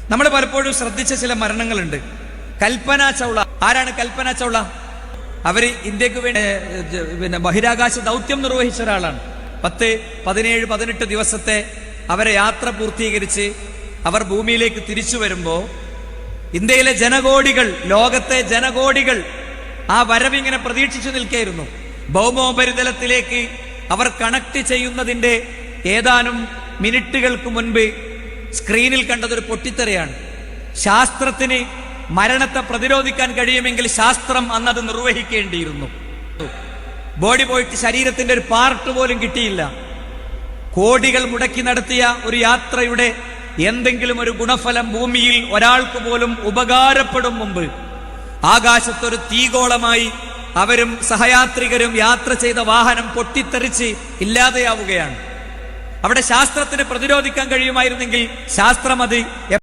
നമ്മൾ പലപ്പോഴും ശ്രദ്ധിച്ച ചില മരണങ്ങളുണ്ട്. കൽപ്പന ചൗള. ആരാണ് കൽപ്പന ചൗള? അവര് ഇന്ത്യക്ക് വേണ്ടി ബഹിരാകാശ ദൗത്യം നിർവഹിച്ച ഒരാളാണ്. 10, 17, 18 ദിവസത്തെ അവരെ യാത്ര പൂർത്തീകരിച്ച് അവർ ഭൂമിയിലേക്ക് തിരിച്ചു വരുമ്പോ ഇന്ത്യയിലെ ജനകോടികൾ, ലോകത്തെ ജനകോടികൾ ആ വരവിങ്ങനെ പ്രതീക്ഷിച്ചു നിൽക്കുകയായിരുന്നു. ഭൗമോപരിതലത്തിലേക്ക് അവർ കണക്ട് ചെയ്യുന്നതിന്റെ ഏതാനും മിനിറ്റുകൾക്ക് മുൻപ് സ്ക്രീനിൽ കണ്ടതൊരു പൊട്ടിത്തെറിയാണ്. ശാസ്ത്രത്തിന് മരണത്തെ പ്രതിരോധിക്കാൻ കഴിയുമെങ്കിൽ ശാസ്ത്രം അന്നത് നിർവഹിക്കേണ്ടിയിരുന്നു. ബോഡി പോയിട്ട് ശരീരത്തിന്റെ ഒരു പാർട്ട് പോലും കിട്ടിയില്ല. കോടികൾ മുടക്കി നടത്തിയ ഒരു യാത്രയുടെ എന്തെങ്കിലും ഒരു ഗുണഫലം ഭൂമിയിൽ ഒരാൾക്ക് പോലും ഉപകാരപ്പെടും മുമ്പ് ആകാശത്തൊരു തീഗോളമായി അവരും സഹയാത്രികരും യാത്ര ചെയ്ത വാഹനം പൊട്ടിത്തെറിച്ച് ഇല്ലാതെയാവുകയാണ്. അവിടെ ശാസ്ത്രത്തിന് പ്രതിരോധിക്കാൻ കഴിയുമായിരുന്നെങ്കിൽ ശാസ്ത്രം അത്